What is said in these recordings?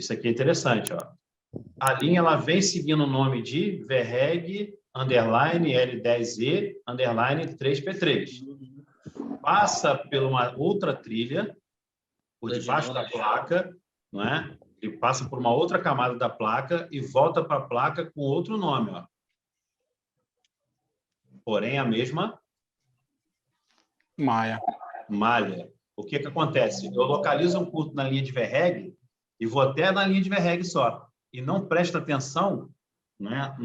Isso aqui é interessante, ó. A linha ela vem seguindo o nome de VREG, underline L10E, underline 3P3. Passa por uma outra trilha, por debaixo da placa, não é? Ele passa por uma outra camada da placa e volta para a placa com outro nome, ó. Porém, a mesma malha. O que acontece? Eu localizo um curto na linha de VREG e vou até na linha de VREG só. E não presta atenção, né,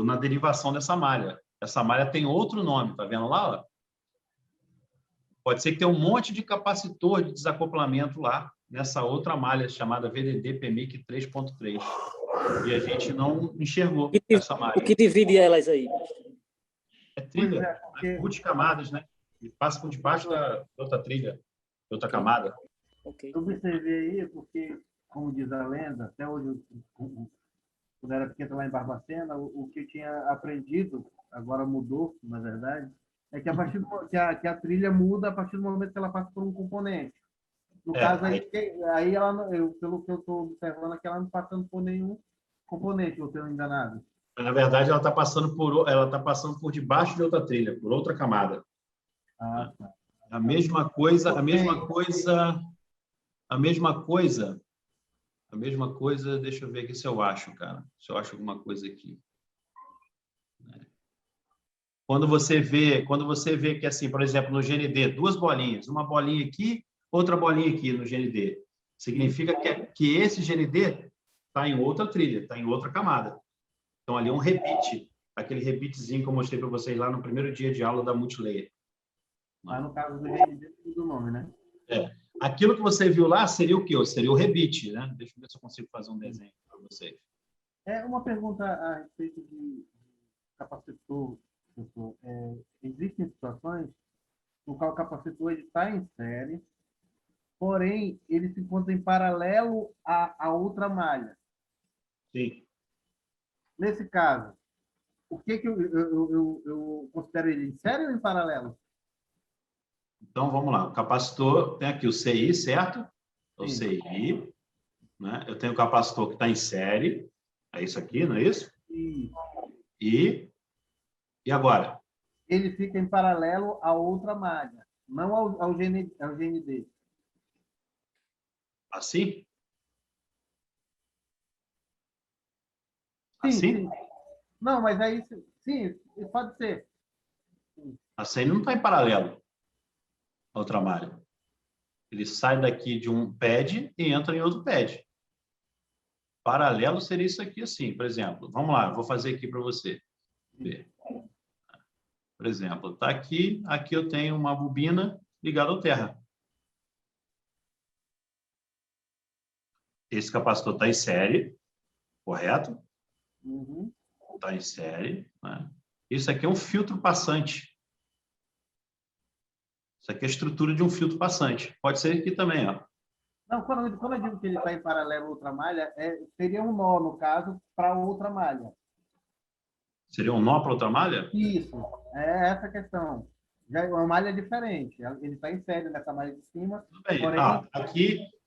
na derivação dessa malha. Essa malha tem outro nome, tá vendo lá? Ó? Pode ser que tenha um monte de capacitor de desacoplamento lá, nessa outra malha chamada VDD PMIC 3.3. E a gente não enxergou essa malha. O que divide elas aí? É trilha, multicamadas, né? E passa por debaixo da outra trilha, outra camada. Okay. Eu observei aí, porque, como diz a lenda, até hoje, quando era pequeno lá em Barbacena, o que eu tinha aprendido, agora mudou, na verdade, é que a partir do, que a trilha muda a partir do momento que ela passa por um componente. No caso, aí ela, pelo que eu estou observando, é que ela não está passando por nenhum componente, ou estou enganado. Na verdade, ela está passando por debaixo de outra trilha, por outra camada. Ah, tá. A mesma coisa, deixa eu ver aqui se eu acho, cara. Se eu acho alguma coisa aqui. Quando você vê que, assim, por exemplo, no GND, duas bolinhas, uma bolinha aqui, outra bolinha aqui no GND, significa que esse GND está em outra trilha, está em outra camada. Então, ali é um repeat, aquele repeatzinho que eu mostrei para vocês lá no primeiro dia de aula da Multilayer. Mas no caso do GND, do nome, né? Aquilo que você viu lá seria o quê? Seria o repeat, né? Deixa eu ver se eu consigo fazer um desenho para vocês. Uma pergunta a respeito de capacitor, professor. Existem situações no qual o capacitor está em série, porém, ele se encontra em paralelo à outra malha. Sim. Nesse caso, o que eu considero ele em série ou em paralelo? Então, vamos lá. O capacitor tem aqui o CI, certo? É o CI. Né? Eu tenho o capacitor que está em série. É isso aqui, não é isso? Sim. E agora? Ele fica em paralelo à outra malha, não ao GND. Assim? Sim, assim? Sim. Não, mas aí, sim, pode ser. Assim não está em paralelo à outra malha. Ele sai daqui de um pad e entra em outro pad. Paralelo seria isso aqui assim, por exemplo. Vamos lá, vou fazer aqui para você ver. Por exemplo, está aqui eu tenho uma bobina ligada ao terra. Esse capacitor está em série, correto? Uhum. Está em série. Né? Isso aqui é um filtro passante. Isso aqui é a estrutura de um filtro passante. Pode ser aqui também, ó. Não, quando eu digo que ele está em paralelo a outra malha, seria um nó, no caso, para outra malha. Seria um nó para outra malha? Isso, é essa a questão. Já é uma malha diferente. Ele está em série nessa malha de cima. Tudo bem. Porém...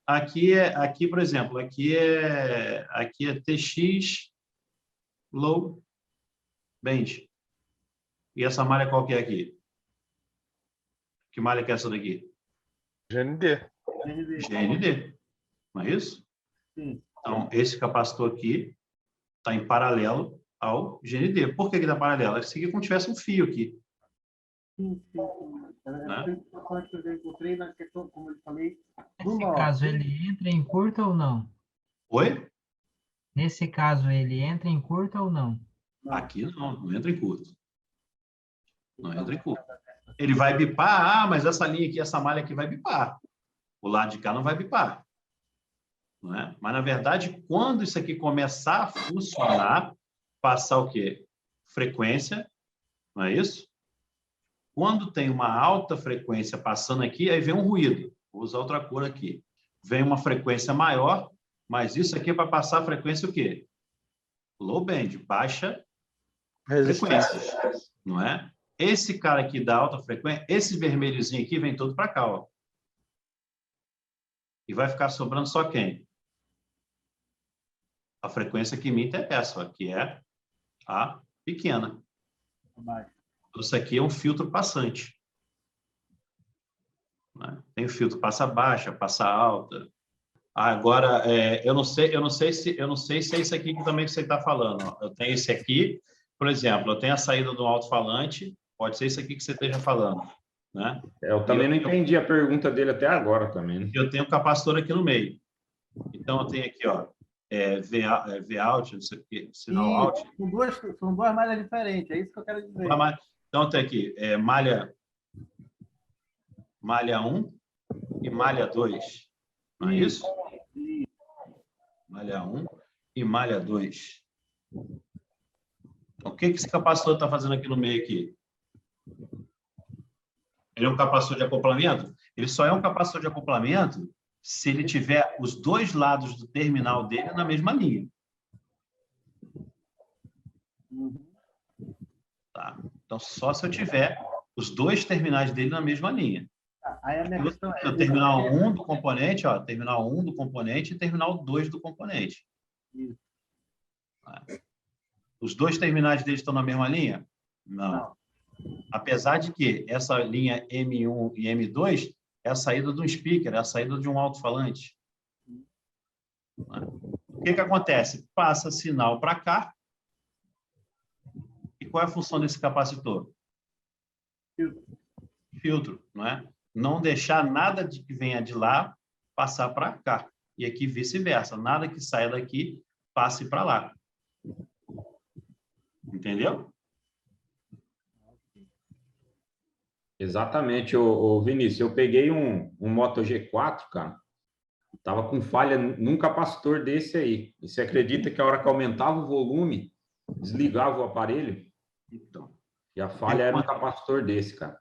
Aqui, por exemplo, aqui é TX low band. E essa malha qual que é aqui? Que malha que é essa daqui? GND. GND. Não é isso? Sim. Então, esse capacitor aqui está em paralelo ao GND. Por que ele está paralelo? É seguir como se tivesse um fio aqui. Sim. Né? Eu encontrei na questão, como eu falei, Nesse caso, ele entra em curta ou não? Oi? Nesse caso, ele entra em curta ou não? Aqui não entra em curto. Não entra em curto. Ele vai bipar, mas essa linha aqui, essa malha aqui vai bipar. O lado de cá não vai bipar. Não é? Mas, na verdade, quando isso aqui começar a funcionar, passar o quê? Frequência, não é isso? Quando tem uma alta frequência passando aqui, aí vem um ruído. Vou usar outra cor aqui. Vem uma frequência maior, mas isso aqui é para passar a frequência o quê? Low band, baixa frequência, não é? Esse cara aqui da alta frequência, esse vermelhozinho aqui vem todo para cá, ó. E vai ficar sobrando só quem? A frequência que emite é essa, que é a pequena. Abaixo. Isso aqui é um filtro passante. Né? Tem o filtro passa baixa, passa alta. Agora, eu não sei se é isso aqui que também que você está falando. Ó. Eu tenho esse aqui, por exemplo, eu tenho a saída do alto-falante, pode ser isso aqui que você esteja falando. Né? Eu também não entendi a pergunta dele até agora também. Né? Eu tenho um capacitor aqui no meio. Então, eu tenho aqui, ó, V-out, não sei o quê, sinal out. São duas malhas diferentes, é isso que eu quero dizer. Então, tem aqui malha 1 e malha 2. Não é isso? Malha 1 e malha 2. Então, o que esse capacitor está fazendo aqui no meio aqui? Ele é um capacitor de acoplamento? Ele só é um capacitor de acoplamento se ele tiver os dois lados do terminal dele na mesma linha. Tá? Então, só se eu tiver os dois terminais dele na mesma linha. Aí a minha questão é... O terminal 1 do componente, ó, terminal 1 do componente e terminal 2 do componente. Isso. Os dois terminais deles estão na mesma linha? Não. Apesar de que essa linha M1 e M2 é a saída de um speaker, é a saída de um alto-falante. O que acontece? Passa sinal para cá. E qual é a função desse capacitor? Filtro, não é? Não deixar nada de que venha de lá passar para cá. E aqui vice-versa. Nada que saia daqui passe para lá. Entendeu? Exatamente, ô Vinícius. Eu peguei um Moto G4, cara. Tava com falha num capacitor desse aí. E você acredita que a hora que aumentava o volume, desligava o aparelho? Então. E a falha era um capacitor desse, cara.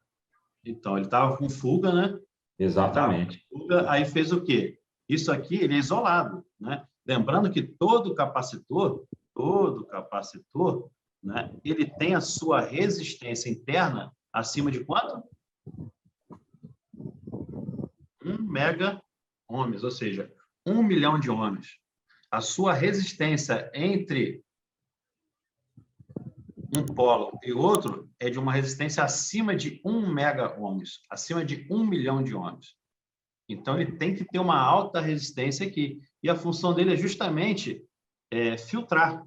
Então, ele estava com fuga, né? Exatamente. Fuga, aí fez o quê? Isso aqui, ele é isolado, né? Lembrando que todo capacitor, né? Ele tem a sua resistência interna acima de quanto? 1 mega ohms, ou seja, 1 milhão de ohms. A sua resistência entre um polo e outro é de uma resistência acima de 1 mega ohms, acima de 1 milhão de ohms. Então, ele tem que ter uma alta resistência aqui. E a função dele é justamente filtrar.